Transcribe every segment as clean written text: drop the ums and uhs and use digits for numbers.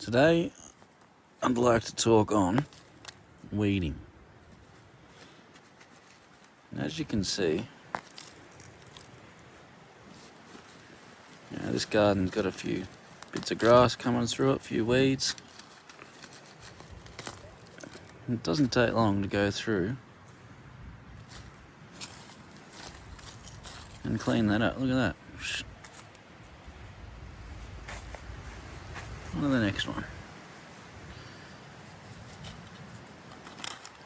Today, I'd like to talk on weeding. And as you can see, this garden's got a few bits of grass coming through it, a few weeds. It doesn't take long to go through and clean that up. Look at that. On to the next one.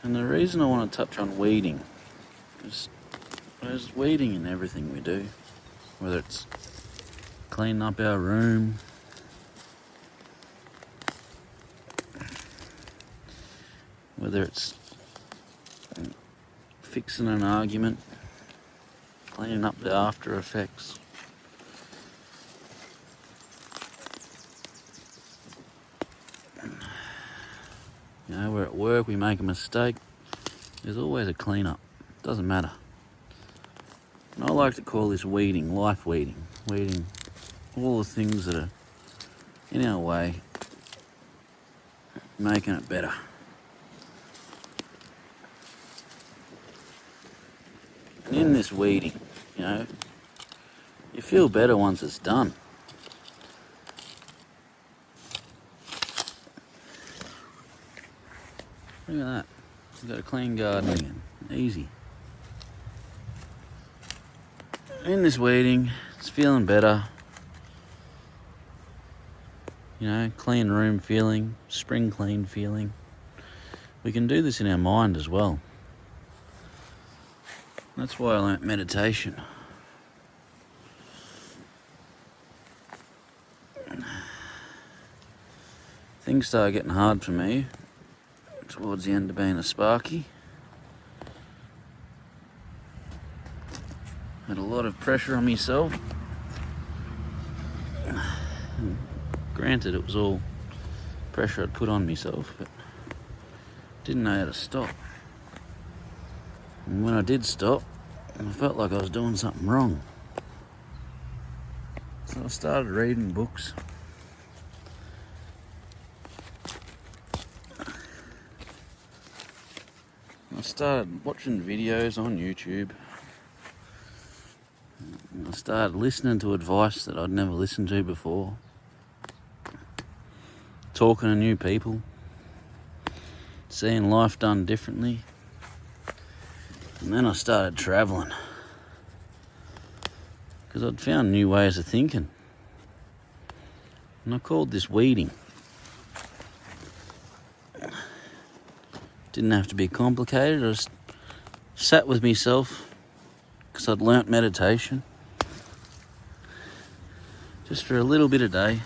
And the reason I want to touch on weeding is there's weeding in everything we do, whether it's cleaning up our room, whether it's fixing an argument, cleaning up the after effects. We're at work, we make a mistake, there's always a clean-up. Doesn't matter. And I like to call this weeding, life weeding. Weeding all the things that are in our way, making it better. And in this weeding, you feel better once it's done. Look at that. We've got a clean garden again. Easy. In this weeding, it's feeling better. Clean room feeling, spring clean feeling. We can do this in our mind as well. That's why I learnt meditation. Things started getting hard for me towards the end of being a Sparky. Had a lot of pressure on myself. Granted, it was all pressure I'd put on myself, but didn't know how to stop. And when I did stop, I felt like I was doing something wrong. So I started reading books. I started watching videos on YouTube. I started listening to advice that I'd never listened to before. Talking to new people. Seeing life done differently. And then I started travelling. Because I'd found new ways of thinking. And I called this weeding. Didn't have to be complicated. I just sat with myself because I'd learnt meditation. Just for a little bit a day.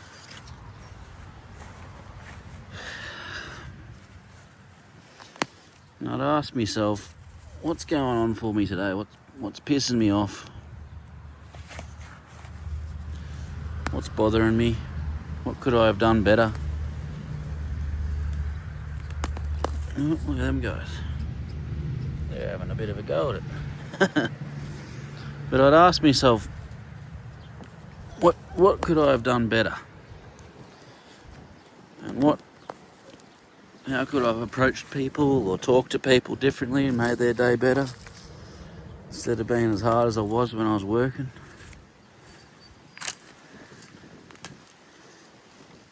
And I'd ask myself, what's going on for me today? What's pissing me off? What's bothering me? What could I have done better? Oh, look at them guys. They're having a bit of a go at it. But I'd ask myself, what could I have done better? And how could I have approached people or talked to people differently and made their day better? Instead of being as hard as I was when I was working.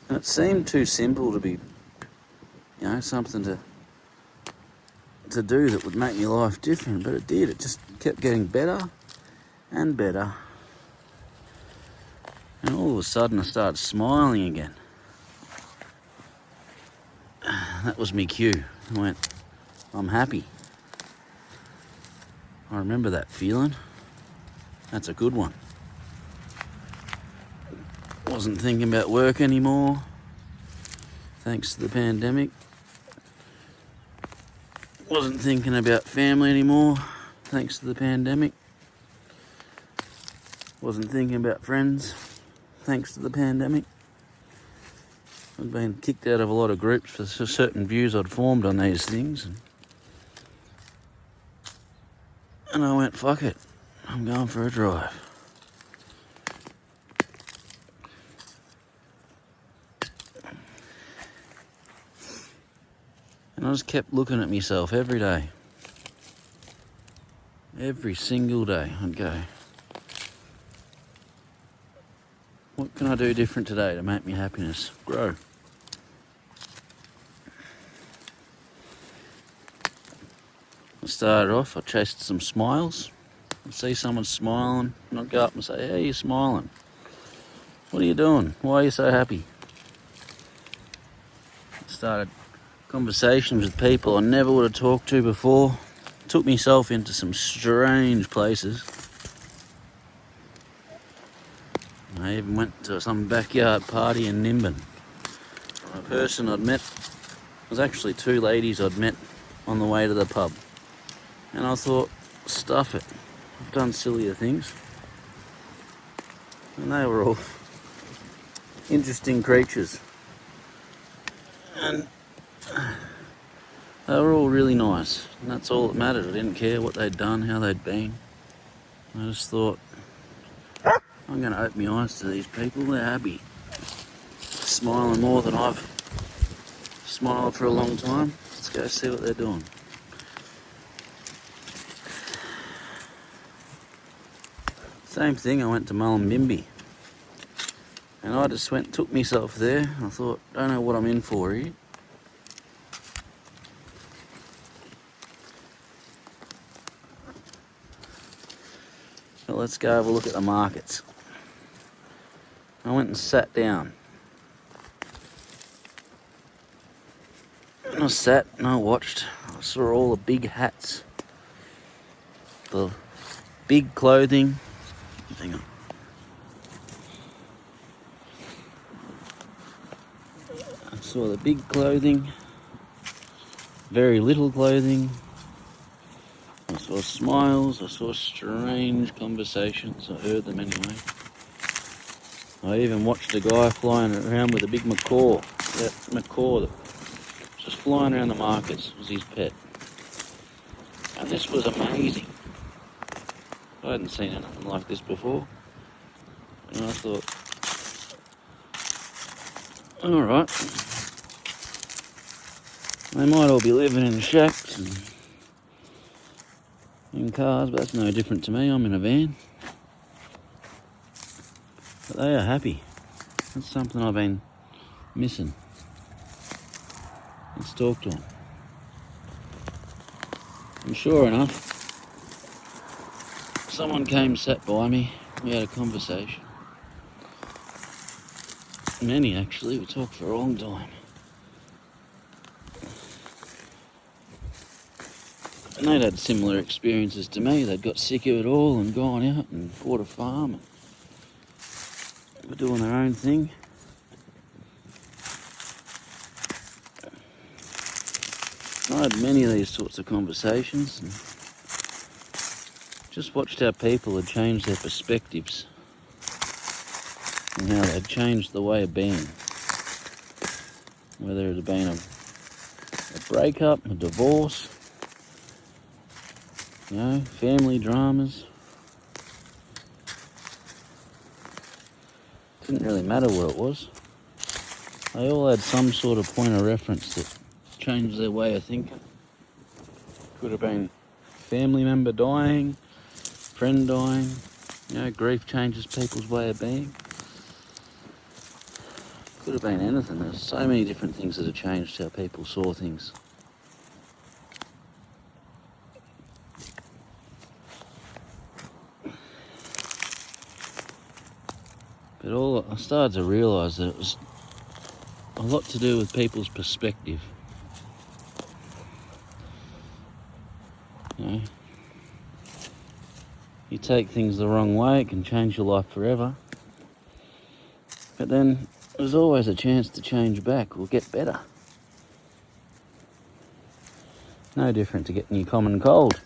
And it seemed too simple to be, something to do that would make my life different, but it did. It just kept getting better and better. And all of a sudden I started smiling again. That was me cue. I went, I'm happy. I remember that feeling. That's a good one. Wasn't thinking about work anymore, thanks to the pandemic. Wasn't thinking about family anymore, thanks to the pandemic. Wasn't thinking about friends, thanks to the pandemic. I'd been kicked out of a lot of groups for certain views I'd formed on these things. And I went, fuck it, I'm going for a drive. And I just kept looking at myself every day. Every single day I'd go, what can I do different today to make my happiness grow? I started off, I chased some smiles. I'd see someone smiling and I'd go up and say, hey, you're smiling. What are you doing? Why are you so happy? I started conversations with people I never would have talked to before. Took myself into some strange places. I even went to some backyard party in Nimbin. A person I'd met, it was actually two ladies I'd met on the way to the pub. And I thought, stuff it, I've done sillier things. And they were all interesting creatures. And they were all really nice. And that's all that mattered. I didn't care what they'd done, how they'd been. I just thought, I'm going to open my eyes to these people. They're happy. Smiling more than I've smiled for a long time. Let's go see what they're doing. Same thing, I went to Mullumbimby. And I just went and took myself there. I thought, don't know what I'm in for here. But let's go have a look at the markets. I went and sat down. And I sat and I watched. I saw all the big hats. The big clothing. Hang on. I saw the big clothing. Very little clothing. I saw smiles. I saw strange conversations. I heard them anyway. I even watched a guy flying around with a big macaw. That macaw that was just flying around the markets was his pet. And this was amazing. I hadn't seen anything like this before. And I thought, alright. They might all be living in shacks and in cars, but that's no different to me. I'm in a van. But they are happy. That's something I've been missing. Let's talk to them. And sure enough, someone came, sat by me. We had a conversation. Many actually. We talked for a long time. And they'd had similar experiences to me. They'd got sick of it all and gone out and bought a farm and were doing their own thing. I had many of these sorts of conversations and just watched how people had changed their perspectives and how they'd changed the way of being. Whether it had been a breakup, a divorce, family dramas. Didn't really matter what it was. They all had some sort of point of reference that changed their way of thinking. Could have been family member dying, friend dying. Grief changes people's way of being. Could have been anything. There's so many different things that have changed how people saw things. But I started to realise that it was a lot to do with people's perspective. You take things the wrong way, it can change your life forever. But then there's always a chance to change back or get better. No different to getting your common cold.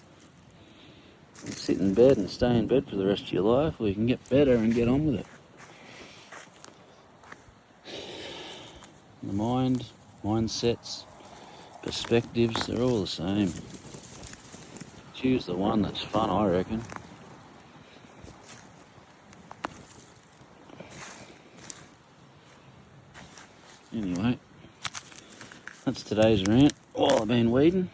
You sit in bed and stay in bed for the rest of your life, or you can get better and get on with it. The mind, mindsets, perspectives, they're all the same. Choose the one that's fun, I reckon. Anyway, that's today's rant while I've been weeding.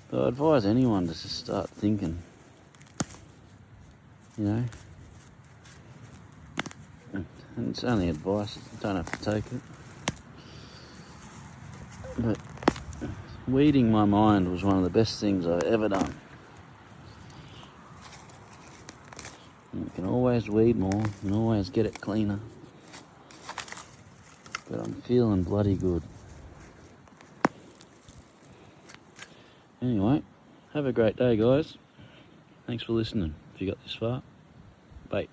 But I advise anyone to just start thinking, you know. And it's only advice, you don't have to take it. But weeding my mind was one of the best things I've ever done. You can always weed more, you can always get it cleaner. But I'm feeling bloody good. Anyway, have a great day, guys. Thanks for listening if you got this far. Bye.